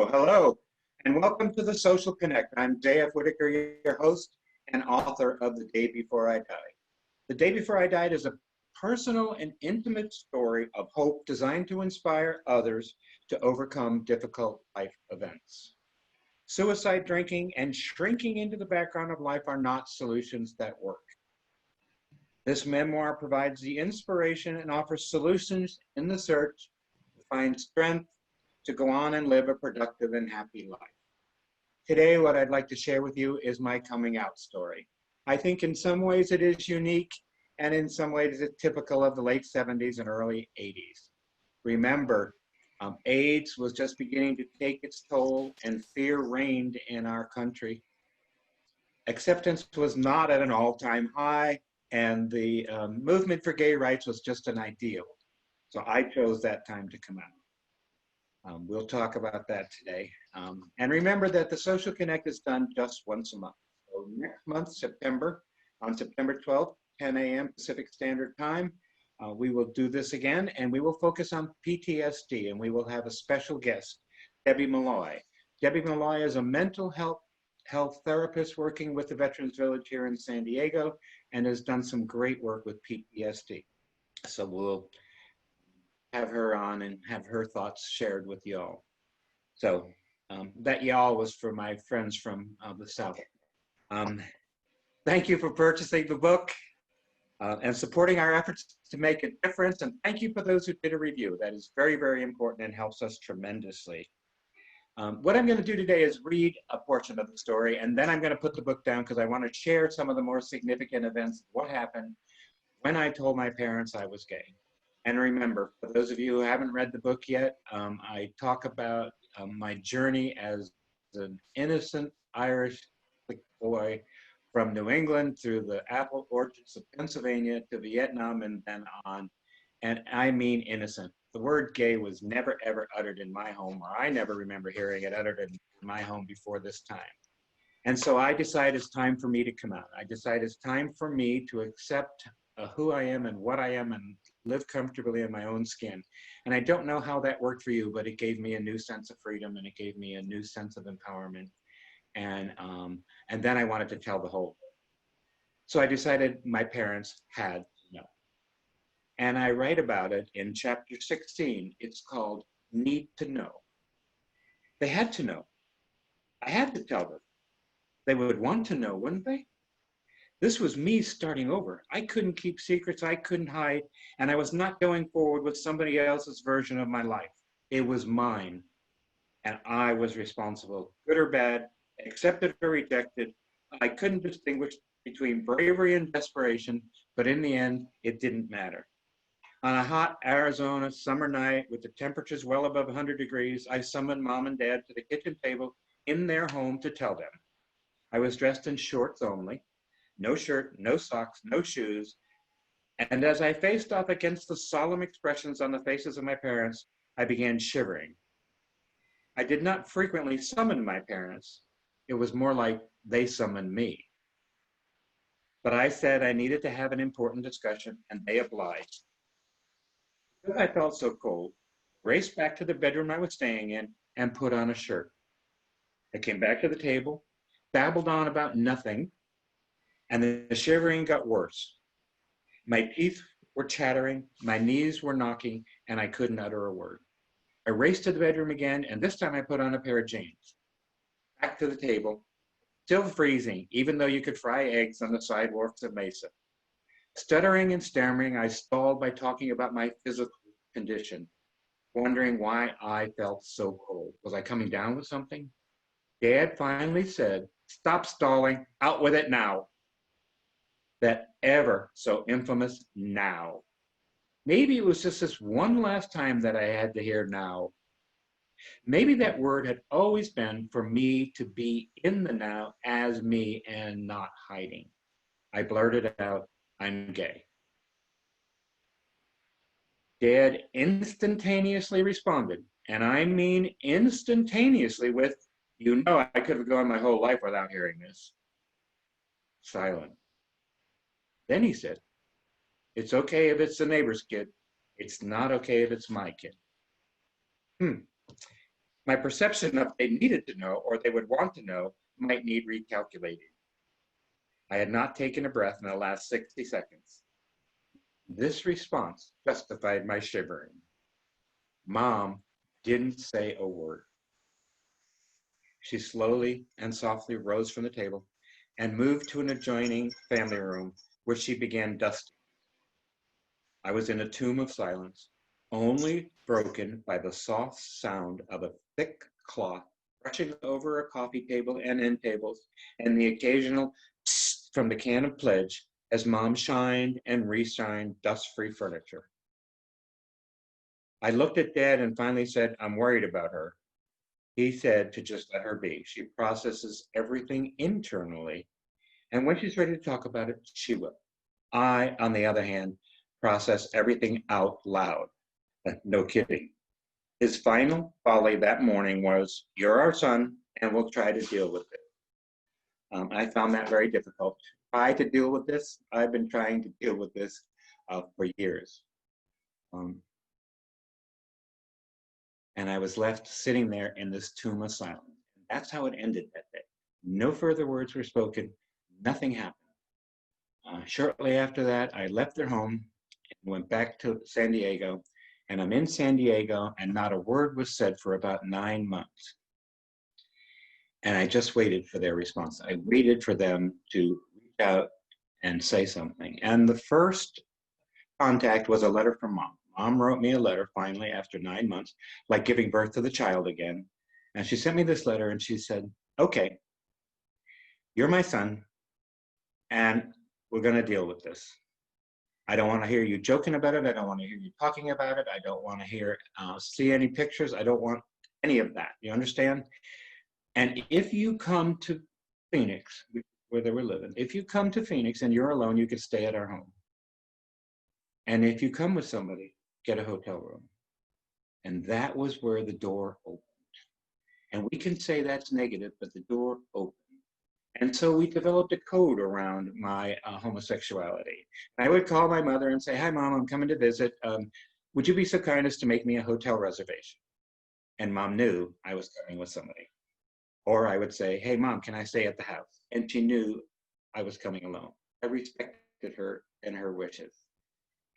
Hello, and welcome to the Social Connect. I'm J.F. Whitaker, your host and author of The Day Before I Died. The Day Before I Died is a personal and intimate story of hope designed to inspire others to overcome difficult life events. Suicide, drinking, and shrinking into the background of life are not solutions that work. This memoir provides the inspiration and offers solutions in the search to find strength to go on and live a productive and happy life. Today, what I'd like to share with you is my coming out story. I think in some ways it is unique, and in some ways it's typical of the late 70s and early 80s. Remember, AIDS was just beginning to take its toll, and fear reigned in our country. Acceptance was not at an all-time high, and the movement for gay rights was just an ideal. So I chose that time to come out. We'll talk about that today. And remember that the Social Connect is done just once a month. So next month, on September 12th, 10 a.m. Pacific Standard Time, we will do this again, and we will focus on PTSD, and we will have a special guest, Debbie Malloy. Debbie Malloy is a mental health therapist working with the Veterans Village here in San Diego, and has done some great work with PTSD. So we'll have her on and have her thoughts shared with y'all. So that y'all was for my friends from the South. Thank you for purchasing the book and supporting our efforts to make a difference. And thank you for those who did a review. That is very, very important and helps us tremendously. What I'm going to do today is read a portion of the story, and then I'm going to put the book down because I want to share some of the more significant events, what happened when I told my parents I was gay. And remember, for those of you who haven't read the book yet, I talk about my journey as an innocent Irish boy from New England through the apple orchards of Pennsylvania to Vietnam and then on. And I mean innocent. The word gay was never, ever uttered in my home, or I never remember hearing it uttered in my home before this time. And so I decided it's time for me to come out. I decided it's time for me to accept who I am and what I am and live comfortably in my own skin. And I don't know how that worked for you, but it gave me a new sense of freedom, and it gave me a new sense of empowerment. And then I wanted to tell the whole. So I decided my parents had to know. And I write about it in chapter 16. It's called Need to Know. They had to know. I had to tell them. They would want to know, wouldn't they? This was me starting over. I couldn't keep secrets, I couldn't hide, and I was not going forward with somebody else's version of my life. It was mine, and I was responsible, good or bad, accepted or rejected. I couldn't distinguish between bravery and desperation, but in the end, it didn't matter. On a hot Arizona summer night with the temperatures well above 100 degrees, I summoned Mom and Dad to the kitchen table in their home to tell them. I was dressed in shorts only. No shirt, no socks, no shoes. And as I faced off against the solemn expressions on the faces of my parents, I began shivering. I did not frequently summon my parents. It was more like they summoned me. But I said I needed to have an important discussion, and they obliged. Because I felt so cold, I raced back to the bedroom I was staying in and put on a shirt. I came back to the table, babbled on about nothing, and the shivering got worse. My teeth were chattering, my knees were knocking, and I couldn't utter a word. I raced to the bedroom again, and this time I put on a pair of jeans. Back to the table, still freezing, even though you could fry eggs on the sidewalks of Mesa. Stuttering and stammering, I stalled by talking about my physical condition, wondering why I felt so cold. Was I coming down with something? Dad finally said, "Stop stalling, out with it now." That ever so infamous now. Maybe it was just this one last time that I had to hear now. Maybe that word had always been for me to be in the now as me and not hiding. I blurted out, "I'm gay." Dad instantaneously responded, and I mean instantaneously, with, "You know I could have gone my whole life without hearing this." Silent. Then he said, "It's okay if it's the neighbor's kid. It's not okay if it's my kid." My perception of they needed to know or they would want to know might need recalculating. I had not taken a breath in the last 60 seconds. This response justified my shivering. Mom didn't say a word. She slowly and softly rose from the table and moved to an adjoining family room where she began dusting. I was in a tomb of silence, only broken by the soft sound of a thick cloth brushing over a coffee table and end tables, and the occasional tss from the can of Pledge as Mom shined and re-shined dust-free furniture. I looked at Dad and finally said, I'm worried about her. He said to just let her be. She processes everything internally, and when she's ready to talk about it, she will. I, on the other hand, process everything out loud. No kidding. His final volley that morning was, you're our son, and we'll try to deal with it. I found that very difficult. Try to deal with this. I've been trying to deal with this for years. And I was left sitting there in this tomb of silence. That's how it ended that day. No further words were spoken. Nothing happened. Shortly after that, I left their home and went back to San Diego. And I'm in San Diego, and not a word was said for about 9 months. And I just waited for their response. I waited for them to reach out and say something. And the first contact was a letter from Mom. Mom wrote me a letter finally after 9 months, like giving birth to the child again. And she sent me this letter and she said, okay, you're my son and we're gonna deal with this. I don't wanna hear you joking about it. I don't wanna hear you talking about it. I don't wanna see any pictures. I don't want any of that, you understand? And if you come to Phoenix, where they were living, if you come to Phoenix and you're alone, you can stay at our home. And if you come with somebody, get a hotel room. And that was where the door opened. And we can say that's negative, but the door opened. And so we developed a code around my homosexuality. I would call my mother and say, hi, Mom, I'm coming to visit. Would you be so kind as to make me a hotel reservation? And Mom knew I was coming with somebody. Or I would say, hey, Mom, can I stay at the house? And she knew I was coming alone. I respected her and her wishes.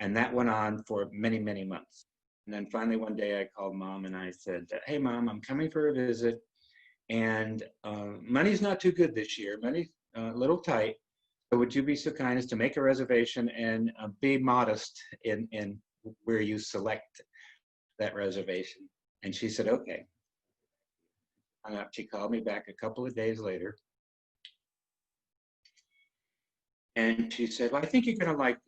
And that went on for many, many months. And then finally one day I called Mom and I said, hey, Mom, I'm coming for a visit. And money's not too good this year. Money's a little tight. So would you be so kind as to make a reservation and be modest in where you select that reservation? And she said, okay. She called me back a couple of days later. And she said, well, I think you're going to like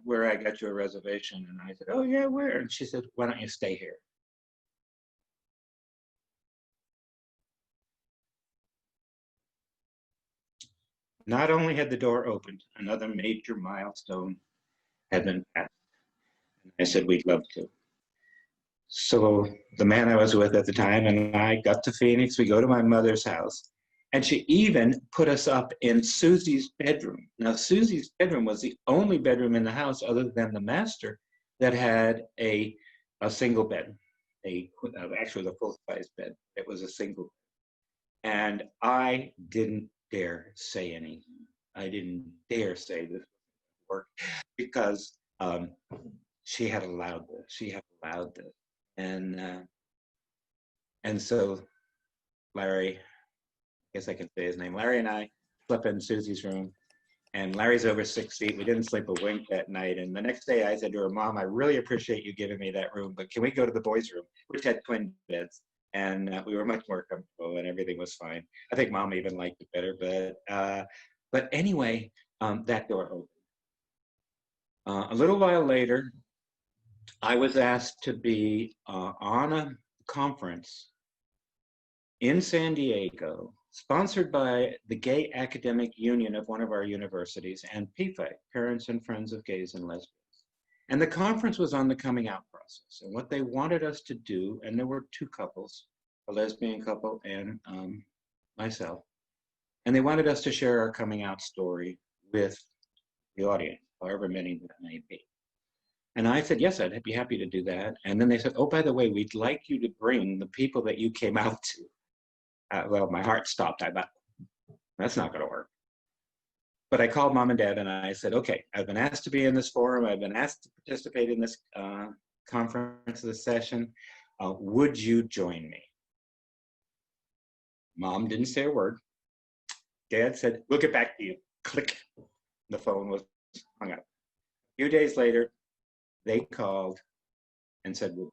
where I got you a reservation. And I said, oh, yeah, where? And she said, why don't you stay here? Not only had the door opened, another major milestone had been passed. I said, we'd love to. So the man I was with at the time and I got to Phoenix. We go to my mother's house. And she even put us up in Susie's bedroom. Now, Susie's bedroom was the only bedroom in the house other than the master that had a single bed, actually a full-size bed. It was a single. And I didn't dare say anything. I didn't dare say this would work because she had allowed this. She had allowed this. And so Larry, I guess I can say his name, Larry and I slept in Susie's room. And Larry's over 6 feet. We didn't sleep a wink that night. And the next day I said to her, Mom, I really appreciate you giving me that room, but can we go to the boys' room, which had twin beds? And we were much more comfortable and everything was fine. I think Mom even liked it better, but anyway, that door opened. A little while later, I was asked to be on a conference in San Diego, sponsored by the Gay Academic Union of one of our universities and PFAC, Parents and Friends of Gays and Lesbians. And the conference was on the coming out process and what they wanted us to do, and there were two couples, a lesbian couple and myself, and they wanted us to share our coming out story with the audience, however many that may be. And I said, yes, I'd be happy to do that. And then they said, oh, by the way, we'd like you to bring the people that you came out to. Well, my heart stopped. I thought, that's not going to work. But I called mom and dad and I said, okay, I've been asked to be in this forum. I've been asked to participate in this conference, this session. Would you join me? Mom didn't say a word. Dad said, we'll get back to you. Click. The phone was hung up. A few days later, they called and said, we'll be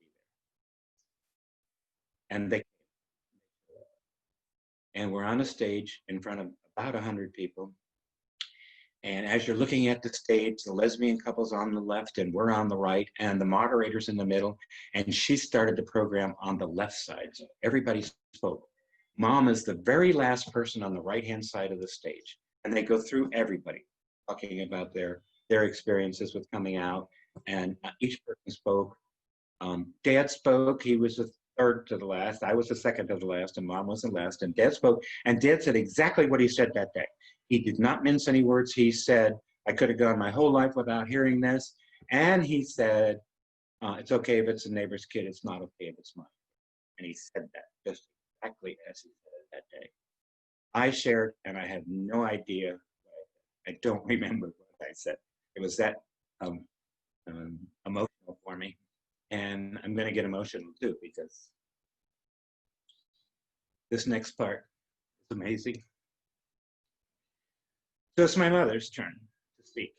there. And they came. And we're on a stage in front of about 100 people. And as you're looking at the stage, the lesbian couple's on the left and we're on the right and the moderator's in the middle. And she started the program on the left side. So everybody spoke. Mom is the very last person on the right-hand side of the stage. And they go through everybody talking about their experiences with coming out. And each person spoke. Dad spoke. He was the third to the last. I was the second to the last, and Mom was the last. And Dad spoke. And Dad said exactly what he said that day. He did not mince any words. He said, I could have gone my whole life without hearing this. And he said, it's okay if it's a neighbor's kid. It's not okay if it's mine. And he said that just exactly as he said it that day. I shared, and I had no idea. I don't remember what I said. It was that emotional for me. And I'm going to get emotional too, because this next part is amazing. So it's my mother's turn to speak.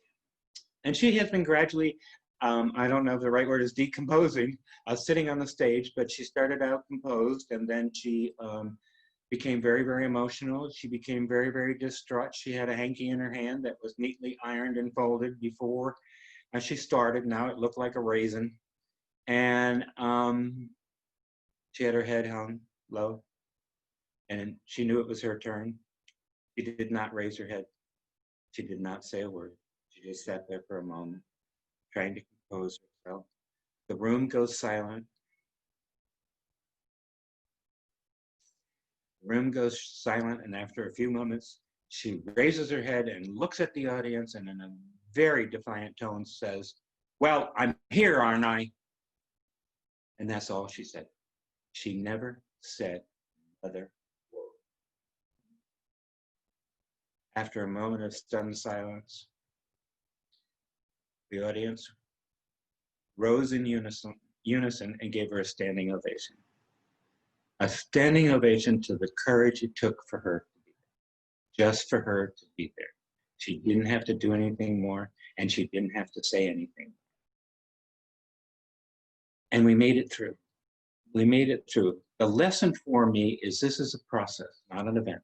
And she has been gradually, I don't know if the right word is decomposing, sitting on the stage, but she started out composed and then she became very, very emotional. She became very, very distraught. She had a hanky in her hand that was neatly ironed and folded before she started. Now it looked like a raisin. And she had her head hung low and she knew it was her turn. She did not raise her head. She did not say a word. She just sat there for a moment, trying to compose herself. The room goes silent. The room goes silent, and after a few moments, she raises her head and looks at the audience and in a very defiant tone says, well, I'm here, aren't I? And that's all she said. She never said another word. After a moment of stunned silence, the audience rose in unison and gave her a standing ovation. A standing ovation to the courage it took for her to be there, just for her to be there. She didn't have to do anything more, and she didn't have to say anything. And we made it through. We made it through. The lesson for me is this is a process, not an event.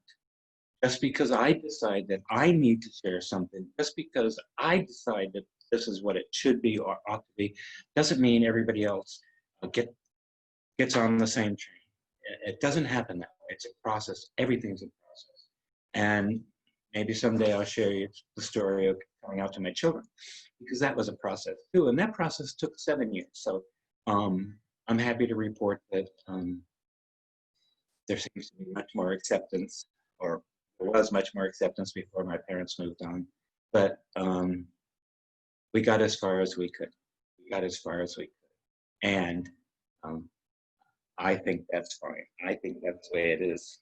Just because I decide that I need to share something, just because I decide that this is what it should be or ought to be, doesn't mean everybody else gets on the same train. It doesn't happen that way. It's a process. Everything's a process. And maybe someday I'll share you the story of coming out to my children, because that was a process too. And that process took 7 years. So I'm happy to report that there seems to be much more acceptance, or there was much more acceptance before my parents moved on. But we got as far as we could. We got as far as we could. And I think that's fine. I think that's the way it is.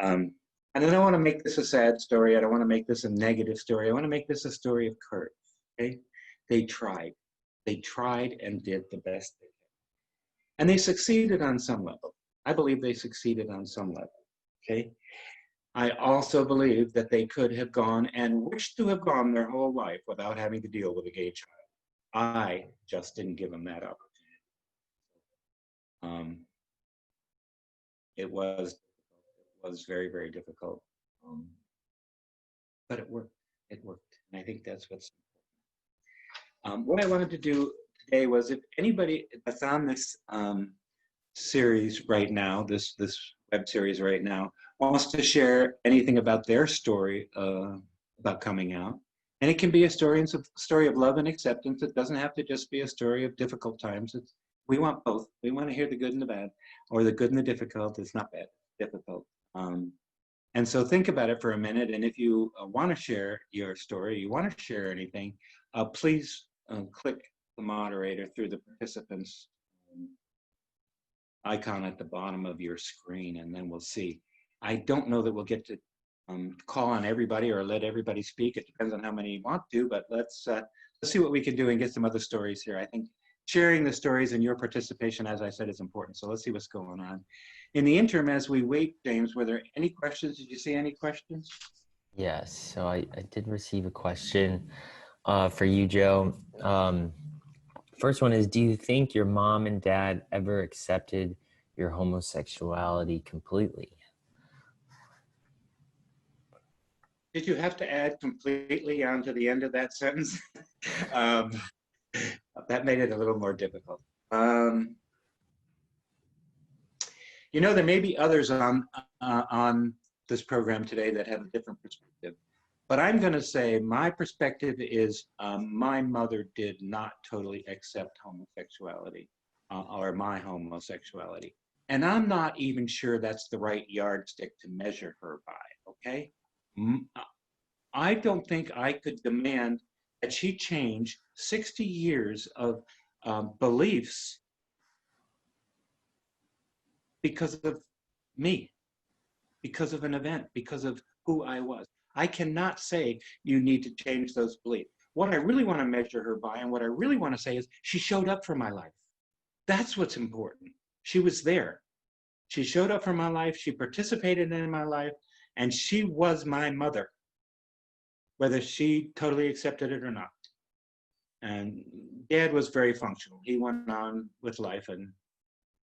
And I don't want to make this a sad story. I don't want to make this a negative story. I want to make this a story of courage. Okay? They tried. They tried and did the best they could. And they succeeded on some level. I believe they succeeded on some level. Okay? I also believe that they could have gone and wished to have gone their whole life without having to deal with a gay child. I just didn't give them that opportunity. It was very, very difficult, but it worked. It worked, and I think that's what's important. What I wanted to do today was, if anybody that's on this series right now, this web series right now, wants to share anything about their story about coming out, and it can be a story of love and acceptance. It doesn't have to just be a story of difficult times. We want both. We want to hear the good and the bad, or the good and the difficult. It's not bad, difficult. And so think about it for a minute. And if you want to share your story, you want to share anything, please click the moderator through the participants icon at the bottom of your screen, and then we'll see. I don't know that we'll get to call on everybody or let everybody speak. It depends on how many want to, but let's see what we can do and get some other stories here. I think sharing the stories and your participation, as I said, is important. So let's see what's going on. In the interim, as we wait, James, were there any questions? Did you see any questions? Yes, so I did receive a question for you, Joe. First one is, do you think your mom and dad ever accepted your homosexuality completely? Did you have to add completely onto the end of that sentence? That made it a little more difficult. You know, there may be others on this program today that have a different perspective, but I'm going to say my perspective is my mother did not totally accept homosexuality or my homosexuality. And I'm not even sure that's the right yardstick to measure her by, okay? I don't think I could demand that she change 60 years of beliefs because of me, because of an event, because of who I was. I cannot say you need to change those beliefs. What I really want to measure her by and what I really want to say is she showed up for my life. That's what's important. She was there. She showed up for my life. She participated in my life, and she was my mother, whether she totally accepted it or not. And Dad was very functional. He went on with life and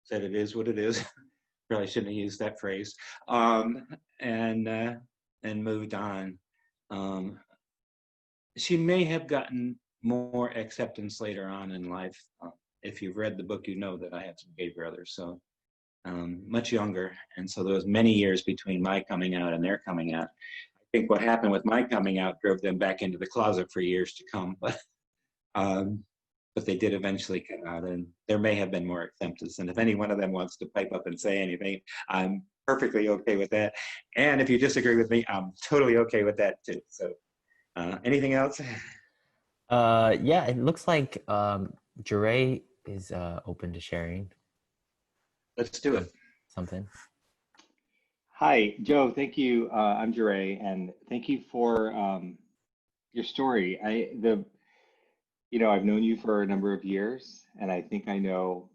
said it is what it is. Probably shouldn't have used that phrase. And moved on. She may have gotten more acceptance later on in life. If you've read the book, you know that I have some gay brothers, so much younger. And so there was many years between my coming out and their coming out. I think what happened with my coming out drove them back into the closet for years to come, but they did eventually come out, and there may have been more acceptance. And if any one of them wants to pipe up and say anything, I'm perfectly okay with that. And if you disagree with me, I'm totally okay with that too. So anything else? Yeah, it looks like Jure is open to sharing Let's do it. something. Hi, Joe. Thank you. I'm Jure, and thank you for your story. I've known you for a number of years, and I think I know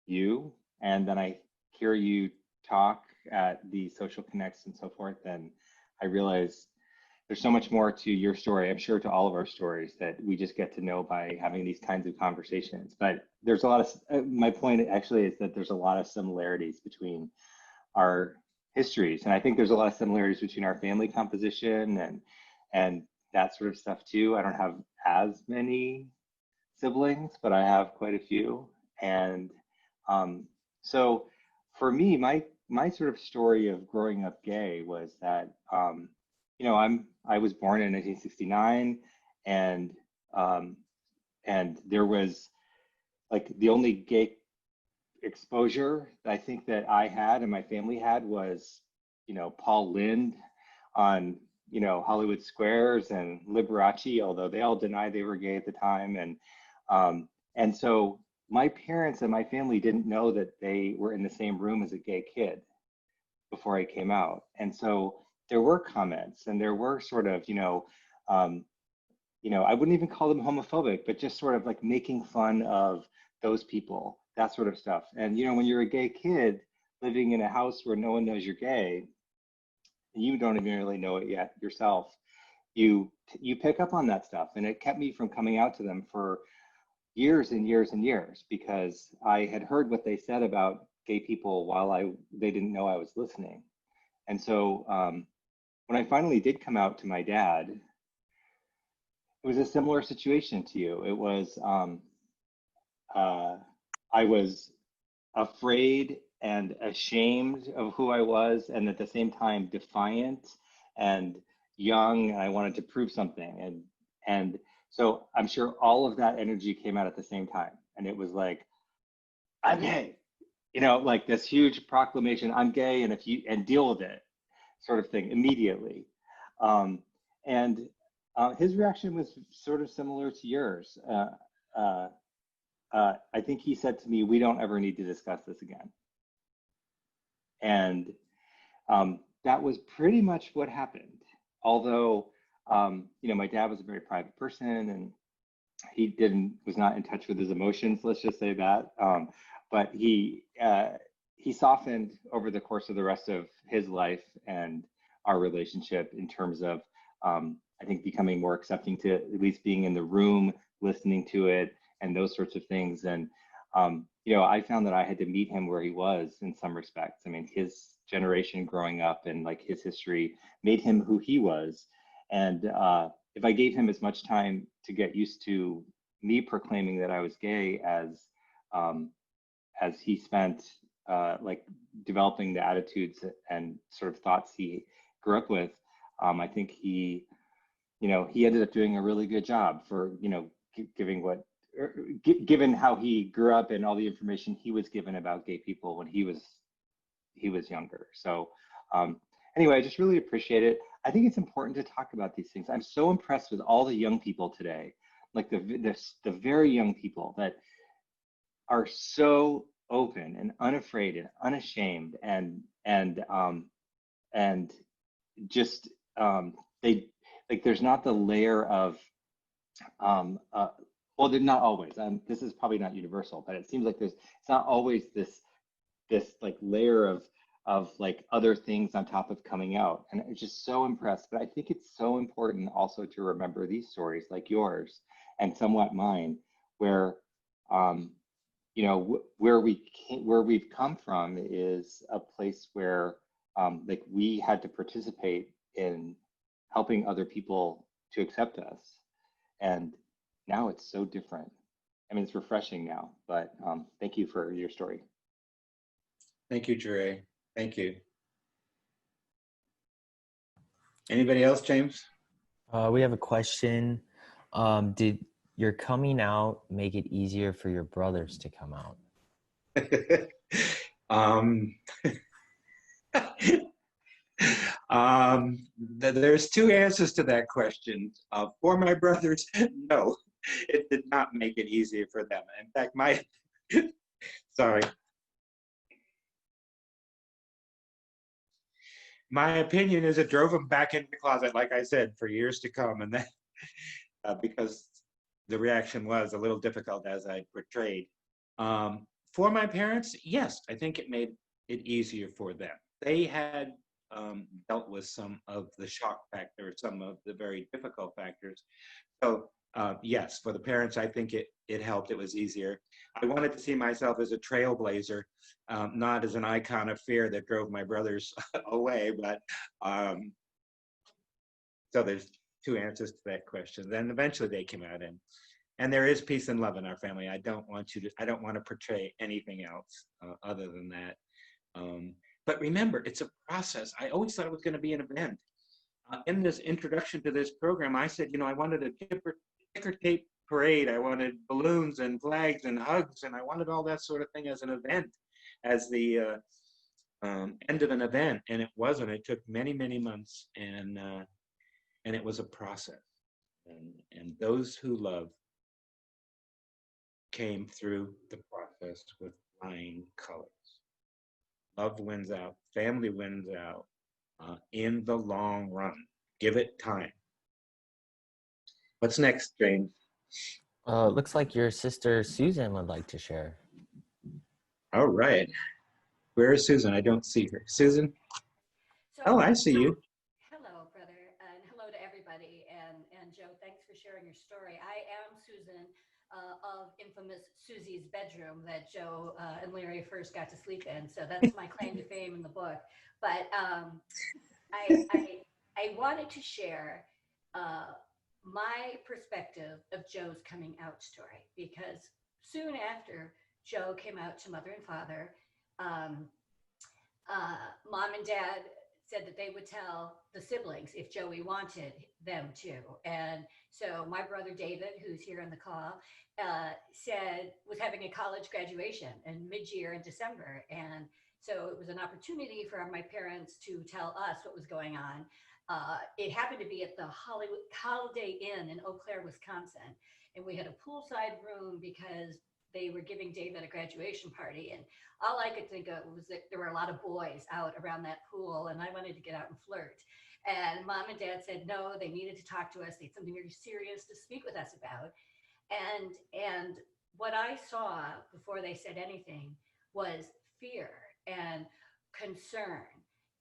you. And then I hear you talk at the social connects and so forth, and I realize there's so much more to your story. I'm sure to all of our stories that we just get to know by having these kinds of conversations. But there's a lot of, my point actually is that there's a lot of similarities between our histories. And I think there's a lot of similarities between our family composition and that sort of stuff too. I don't have as many siblings, but I have quite a few. And so for me, my sort of story of growing up gay was that, I was born in 1969, and there was like the only gay exposure I think that I had and my family had was, Paul Lynde on, Hollywood Squares and Liberace, although they all denied they were gay at the time. And so my parents and my family didn't know that they were in the same room as a gay kid before I came out. And so there were comments and there were sort of, I wouldn't even call them homophobic, but just sort of like making fun of those people, that sort of stuff. And, when you're a gay kid living in a house where no one knows you're gay, and you don't even really know it yet yourself, you pick up on that stuff. And it kept me from coming out to them for years and years and years, because I had heard what they said about gay people while they didn't know I was listening. And so when I finally did come out to my dad, it was a similar situation to you. It was, I was afraid and ashamed of who I was, and at the same time defiant and young, and I wanted to prove something. And so I'm sure all of that energy came out at the same time. And it was like, I'm gay, like this huge proclamation, I'm gay, and deal with it sort of thing immediately. His reaction was sort of similar to yours. I think he said to me, "We don't ever need to discuss this again." And that was pretty much what happened. Although, my dad was a very private person, and he was not in touch with his emotions. Let's just say that. But he softened over the course of the rest of his life and our relationship in terms of, I think, becoming more accepting to at least being in the room, listening to it, and those sorts of things. And I found that I had to meet him where he was in some respects. I mean, his generation growing up and like his history made him who he was. And if I gave him as much time to get used to me proclaiming that I was gay as he spent like developing the attitudes and sort of thoughts he grew up with, I think he ended up doing a really good job for given how he grew up and all the information he was given about gay people when he was younger. So anyway, I just really appreciate it. I think it's important to talk about these things. I'm so impressed with all the young people today, like the very young people that are so open and unafraid and unashamed and just they like there's not the layer of well, they're not always. This is probably not universal, but it seems like it's not always this like layer of like other things on top of coming out. And I'm just so impressed. But I think it's so important also to remember these stories like yours and somewhat mine, where where we've come from is a place where like we had to participate in helping other people to accept us. And now it's so different. I mean, it's refreshing now, but thank you for your story. Thank you, Jure. Thank you. Anybody else, James? We have a question. Did your coming out make it easier for your brothers to come out? There's two answers to that question. For my brothers, no, it did not make it easier for them. In fact, sorry. My opinion is it drove them back into the closet, like I said, for years to come. And then because the reaction was a little difficult as I portrayed. For my parents, yes, I think it made it easier for them. They had dealt with some of the shock factor, some of the very difficult factors. So yes, for the parents, I think it helped. It was easier. I wanted to see myself as a trailblazer, not as an icon of fear that drove my brothers away. But so there's two answers to that question. Then eventually they came out, and there is peace and love in our family. I don't want to portray anything else other than that. But remember, it's a process. I always thought it was going to be an event. In this introduction to this program, I said, I wanted a ticker tape parade. I wanted balloons and flags and hugs, and I wanted all that sort of thing as an event, as the end of an event. And it wasn't. It took many, many months, and it was a process. And those who love came through the process with flying colors. Love wins out. Family wins out in the long run. Give it time. What's next, James? Looks like your sister Susan would like to share. All right. Where is Susan? I don't see her. Susan? Oh, I see you. Hello, brother, and hello to everybody. And Joe, thanks for sharing your story. I am Susan of infamous Susie's bedroom that Joe and Larry first got to sleep in. So that's my claim to fame in the book. But I wanted to share my perspective of Joe's coming out story, because soon after Joe came out to mother and father, mom and dad said that they would tell the siblings if Joey wanted them to. And so my brother David, who's here on the call, was having a college graduation in mid-year in December. And so it was an opportunity for my parents to tell us what was going on. It happened to be at the Holiday Inn in Eau Claire, Wisconsin. And we had a poolside room because they were giving David a graduation party, and all I could think of was that there were a lot of boys out around that pool, and I wanted to get out and flirt. And mom and dad said no, they needed to talk to us. They had something very serious to speak with us about. And what I saw before they said anything was fear and concern.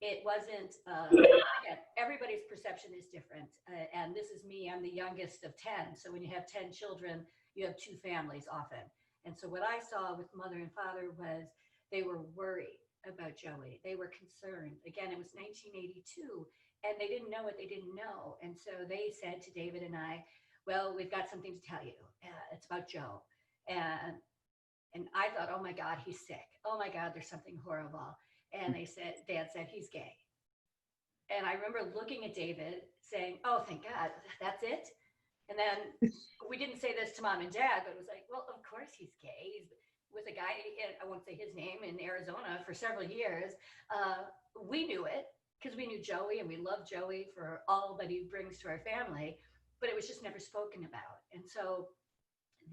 It wasn't, again, everybody's perception is different. And this is me, I'm the youngest of 10. So when you have 10 children, you have two families often. And so what I saw with mother and father was they were worried about Joey. They were concerned. Again, it was 1982, and they didn't know what they didn't know. And so they said to David and I, well, we've got something to tell you. It's about Joe. And I thought, oh my God, he's sick. Oh my God, there's something horrible. And they said, Dad said, he's gay. And I remember looking at David saying, oh, thank God, that's it. And then we didn't say this to mom and dad, but it was like, well, of course he's gay. He's with a guy, I won't say his name, in Arizona for several years. We knew it because we knew Joey and we loved Joey for all that he brings to our family, but it was just never spoken about. And so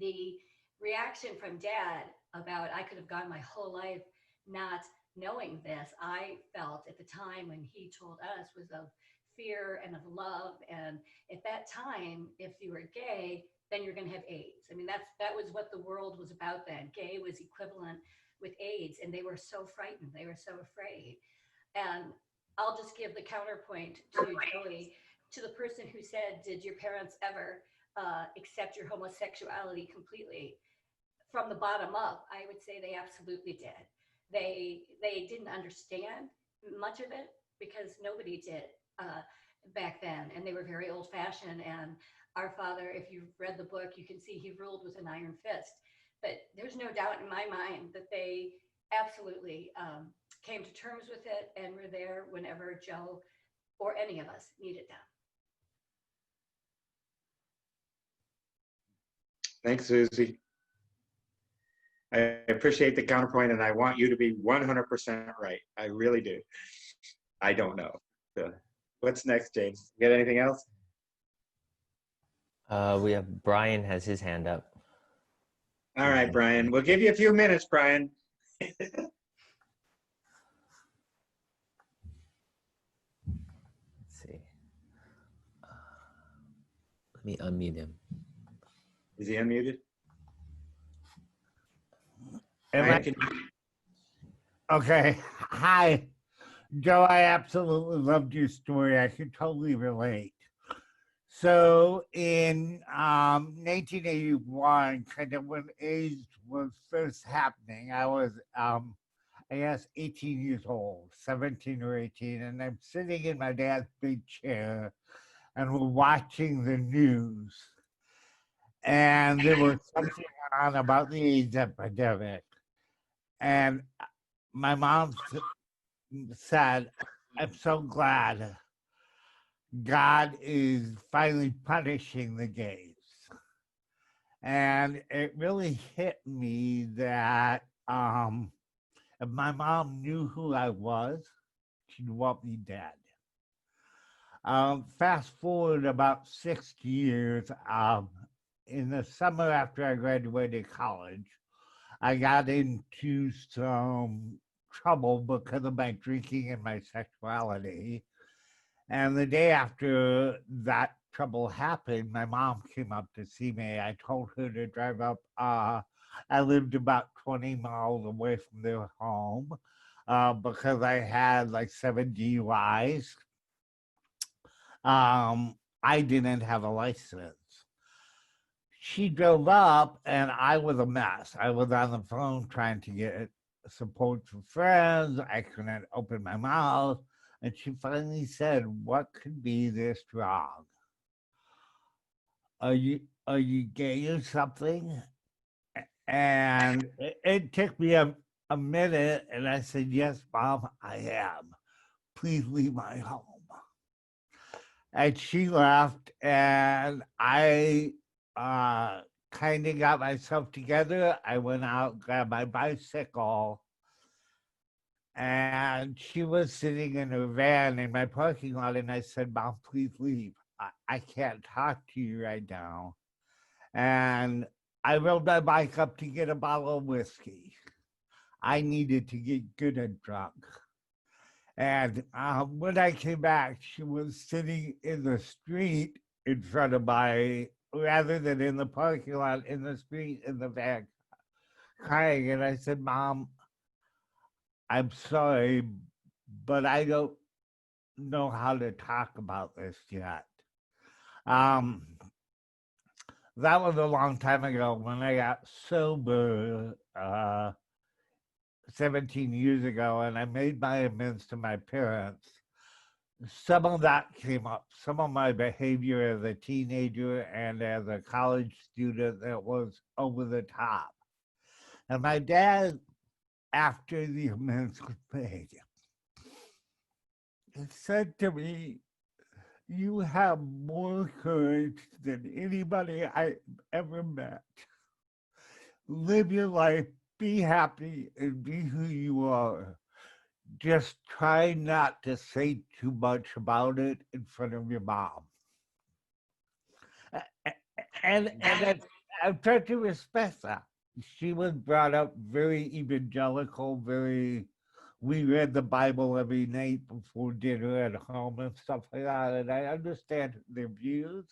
the reaction from dad about I could have gone my whole life not knowing this, I felt at the time when he told us was of fear and of love. And at that time, if you were gay, then you're going to have AIDS. I mean, that was what the world was about then. Gay was equivalent with AIDS, and they were so frightened. They were so afraid. And I'll just give the counterpoint to Joey, to the person who said, did your parents ever accept your homosexuality completely? From the bottom up, I would say they absolutely did. They didn't understand much of it because nobody did back then, and they were very old-fashioned. And our father, if you've read the book, you can see he ruled with an iron fist. But there's no doubt in my mind that they absolutely came to terms with it and were there whenever Joe or any of us needed them. Thanks, Susie. I appreciate the counterpoint, and I want you to be 100% right. I really do. I don't know. So, what's next, James? You got anything else? We have Brian has his hand up. All right, Brian. We'll give you a few minutes, Brian. Let's see. Let me unmute him. Is he unmuted? Am Okay. Hi, Joe. I absolutely loved your story. I could totally relate. So in 1981, kind of when AIDS was first happening, I was, I guess, 18 years old, 17 or 18, and I'm sitting in my dad's big chair, and we're watching the news, and there was something on about the AIDS epidemic. And my mom said, I'm so glad God is finally punishing the gays. And it really hit me that if my mom knew who I was, she'd want me dead. Fast forward about 6 years, in the summer after I graduated college, I got into some trouble because of my drinking and my sexuality. And the day after that trouble happened, my mom came up to see me. I told her to drive up. I lived about 20 miles away from their home because I had like 7 DUIs. I didn't have a license. She drove up and I was a mess. I was on the phone trying to get support from friends. I couldn't open my mouth. And she finally said, what could be this wrong? Are you gay or something? And it took me a minute, and I said, yes, Mom, I am. Please leave my home. And she left, and I kind of got myself together. I went out, grabbed my bicycle, and she was sitting in her van in my parking lot, and I said, Mom, please leave. I can't talk to you right now. And I rode my bike up to get a bottle of whiskey. I needed to get good and drunk. And when I came back, she was sitting in the street in front of my, rather than in the parking lot, in the street in the back, crying. And I said, Mom, I'm sorry, but I don't know how to talk about this yet. That was a long time ago when I got sober 17 years ago, and I made my amends to my parents. Some of that came up, some of my behavior as a teenager and as a college student that was over the top. And my dad, after the amends was made, said to me, you have more courage than anybody I ever met. Live your life, be happy, and be who you are. Just try not to say too much about it in front of your mom. And I've tried to respect that. She was brought up very evangelical, we read the Bible every night before dinner at home and stuff like that. And I understand their views.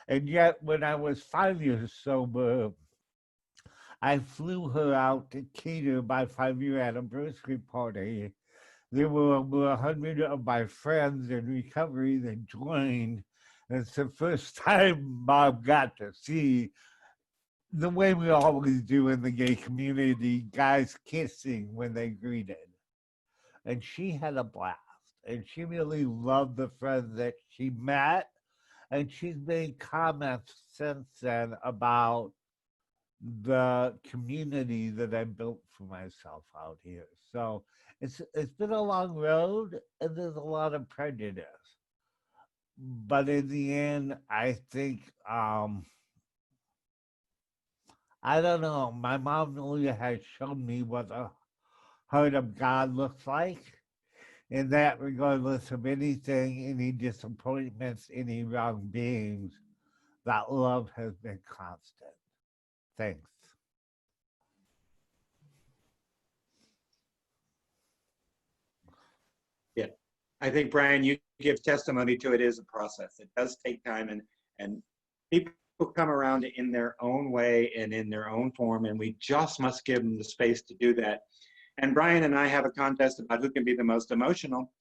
And yet, when I was 5 years sober, I flew her out to cater my 5-year anniversary party. There were over 100 of my friends in recovery that joined. And it's the first time Mom got to see the way we always do in the gay community, guys kissing when they greeted. And she had a blast, and she really loved the friends that she met, and she's made comments since then about the community that I built for myself out here. So it's been a long road, and there's a lot of prejudice. But in the end, I think, I don't know, my mom really has shown me what the heart of God looks like. In that, regardless of anything, any disappointments, any wrongdoings, that love has been constant. Thanks. Yeah, I think, Brian, you give testimony to it is a process. It does take time, and people come around in their own way and in their own form, and we just must give them the space to do that. And Brian and I have a contest about who can be the most emotional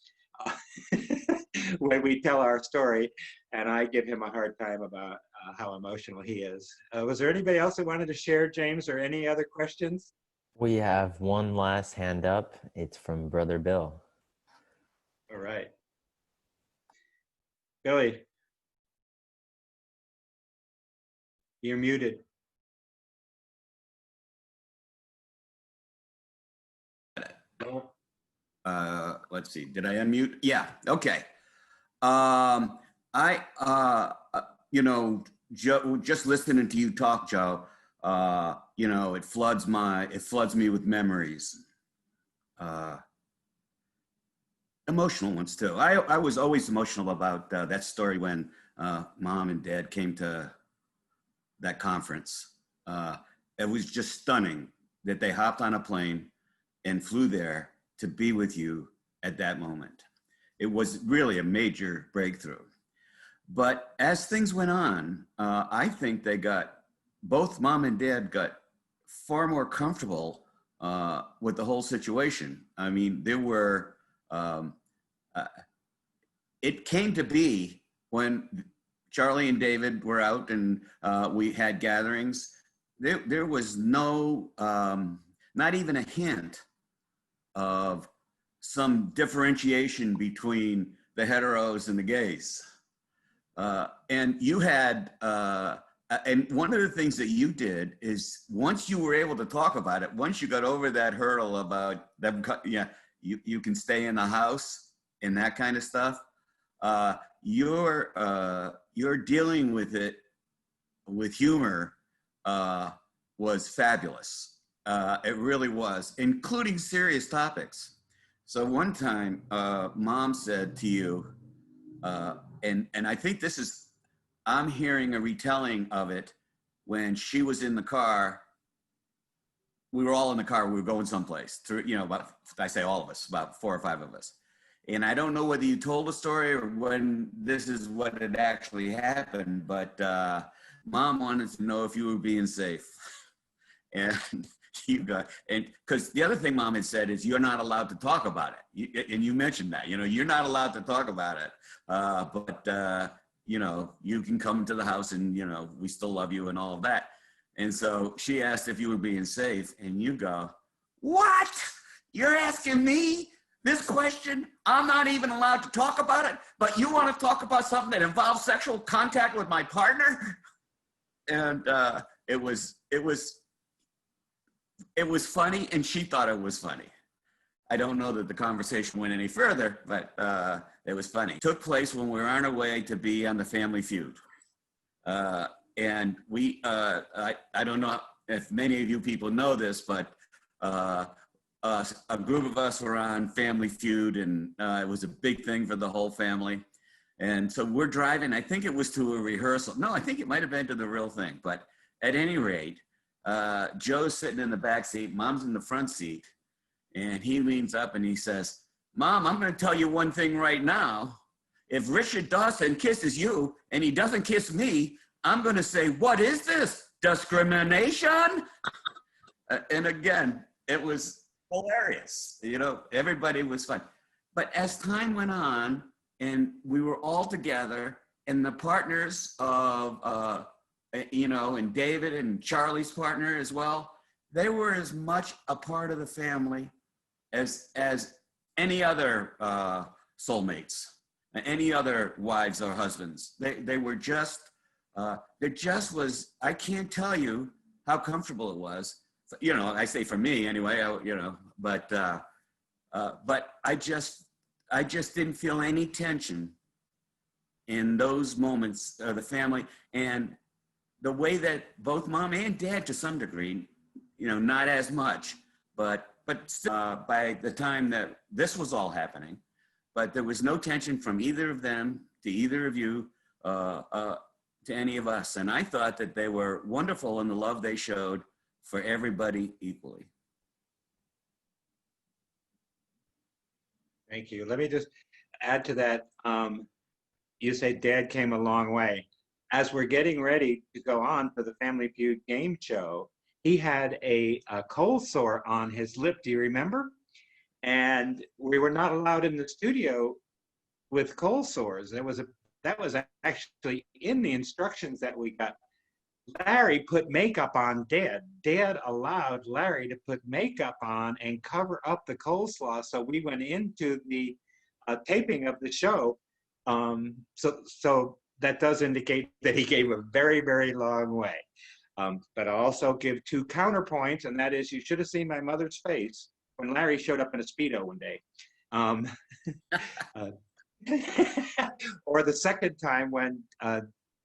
when we tell our story, and I give him a hard time about how emotional he is. Was there anybody else that wanted to share, James, or any other questions? We have one last hand up. It's from Brother Bill. All right. Billy, you're muted. Let's see, did I unmute? Yeah, okay. You know, Joe, just listening to you talk, Joe, you know, it floods me with memories. Emotional ones too. I was always emotional about that story when Mom and Dad came to that conference. It was just stunning that they hopped on a plane and flew there to be with you at that moment. It was really a major breakthrough. But as things went on, I think both Mom and Dad got far more comfortable with the whole situation. I mean, there were, it came to be when Charlie and David were out and we had gatherings, there was no, not even a hint of some differentiation between the heteros and the gays. And you had, and one of the things that you did is once you were able to talk about it, once you got over that hurdle about them, yeah, you can stay in the house and that kind of stuff, you're dealing with it with humor was fabulous. It really was, including serious topics. So one time, Mom said to you, and I think I'm hearing a retelling of it when she was in the car. We were all in the car. We were going someplace. About, I say all of us, about 4 or 5 of us. And I don't know whether you told a story or when this is what had actually happened, but Mom wanted to know if you were being safe. And because the other thing Mom had said is you're not allowed to talk about it. And you mentioned that, you're not allowed to talk about it. But you can come to the house and, we still love you and all of that. And so she asked if you were being safe, and you go, "What? You're asking me this question? I'm not even allowed to talk about it, but you want to talk about something that involves sexual contact with my partner?" And it was funny, and she thought it was funny. I don't know that the conversation went any further, but it was funny. It took place when we were on our way to be on the Family Feud. And we, I don't know if many of you people know this, but a group of us were on Family Feud, and it was a big thing for the whole family. And so we're driving, I think it was to a rehearsal. No, I think it might have been to the real thing. But at any rate, Joe's sitting in the back seat, Mom's in the front seat, and he leans up and he says, "Mom, I'm going to tell you one thing right now. If Richard Dawson kisses you and he doesn't kiss me, I'm going to say, 'What is this? Discrimination?'" And again, it was hilarious. Everybody was fun. But as time went on and we were all together, and the partners of, and David and Charlie's partner as well, they were as much a part of the family as any other soulmates, any other wives or husbands. They were just, there just was, I can't tell you how comfortable it was. I say for me anyway, but I just didn't feel any tension in those moments of the family. And the way that both Mom and Dad, to some degree, not as much, but still, by the time that this was all happening, but there was no tension from either of them to either of you, to any of us. And I thought that they were wonderful in the love they showed for everybody equally. Thank you. Let me just add to that. You say Dad came a long way. As we're getting ready to go on for the Family Feud game show, he had a cold sore on his lip. Do you remember? And we were not allowed in the studio with cold sores. That was actually in the instructions that we got. Larry put makeup on Dad. Dad allowed Larry to put makeup on and cover up the coleslaw. So we went into the taping of the show. So that does indicate that he came a very, very long way. But I'll also give 2 counterpoints, and that is, you should have seen my mother's face when Larry showed up in a Speedo one day. Or the second time when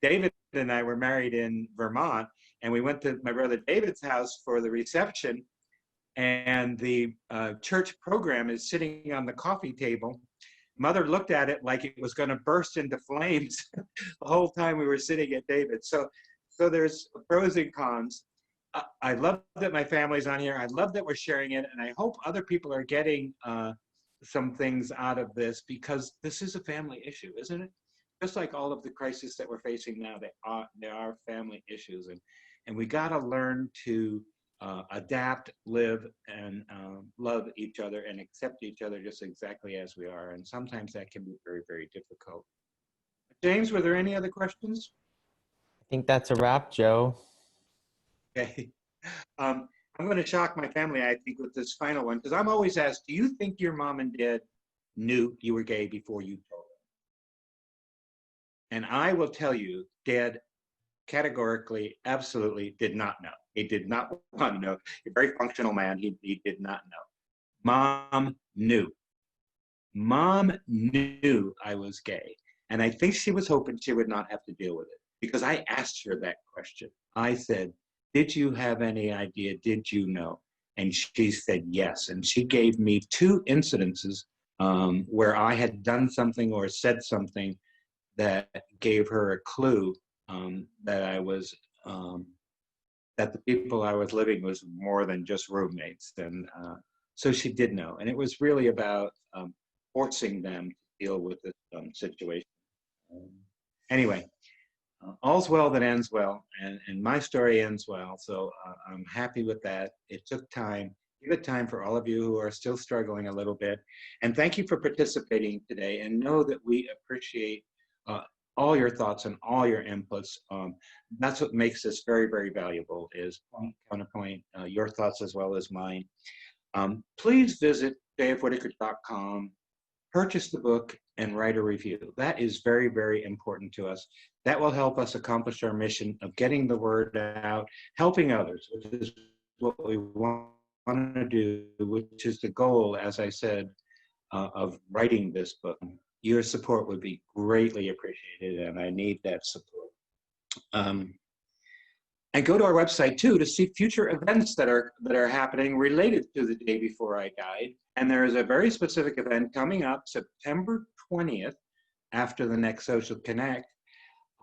David and I were married in Vermont, and we went to my brother David's house for the reception, and the church program is sitting on the coffee table. Mother looked at it like it was going to burst into flames the whole time we were sitting at David's. So there's pros and cons. I love that my family's on here. I love that we're sharing it, and I hope other people are getting some things out of this, because this is a family issue, isn't it? Just like all of the crises that we're facing now, there are family issues, and we got to learn to adapt, live, and love each other and accept each other just exactly as we are. And sometimes that can be very, very difficult. James, were there any other questions? I think that's a wrap, Joe. Okay. I'm going to shock my family, I think, with this final one, because I'm always asked, do you think your mom and dad knew you were gay before you told them? And I will tell you, Dad categorically, absolutely did not know. He did not want to know. A very functional man, he did not know. Mom knew. Mom knew I was gay. And I think she was hoping she would not have to deal with it, because I asked her that question. I said, did you have any idea? Did you know? And she said yes. And she gave me 2 incidences where I had done something or said something that gave her a clue that I was that the people I was living with more than just roommates. And so she did know. And it was really about forcing them to deal with this situation. Anyway, all's well that ends well, and my story ends well. So I'm happy with that. It took time. Give it time for all of you who are still struggling a little bit. And thank you for participating today. And know that we appreciate all your thoughts and all your inputs. That's what makes this very, very valuable, is point, counterpoint, your thoughts as well as mine. Please visit jfwhitaker.com, purchase the book, and write a review. That is very, very important to us. That will help us accomplish our mission of getting the word out, helping others, which is what we want to do, which is the goal, as I said, of writing this book. Your support would be greatly appreciated, and I need that support. And go to our website too to see future events that are happening related to the day before I died. And there is a very specific event coming up September 20th, after the next Social Connect.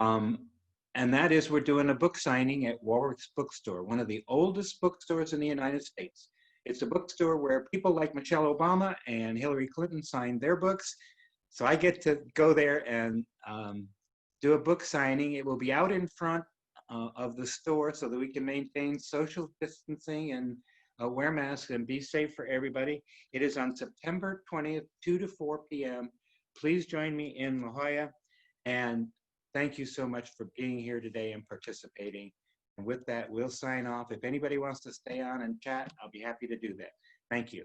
And that is, we're doing a book signing at Warwick's Bookstore, one of the oldest bookstores in the United States. It's a bookstore where people like Michelle Obama and Hillary Clinton signed their books. So I get to go there and do a book signing. It will be out in front of the store so that we can maintain social distancing and wear masks and be safe for everybody. It is on September 20th, 2 to 4 p.m. Please join me in La Jolla. And thank you so much for being here today and participating. And with that, we'll sign off. If anybody wants to stay on and chat, I'll be happy to do that. Thank you.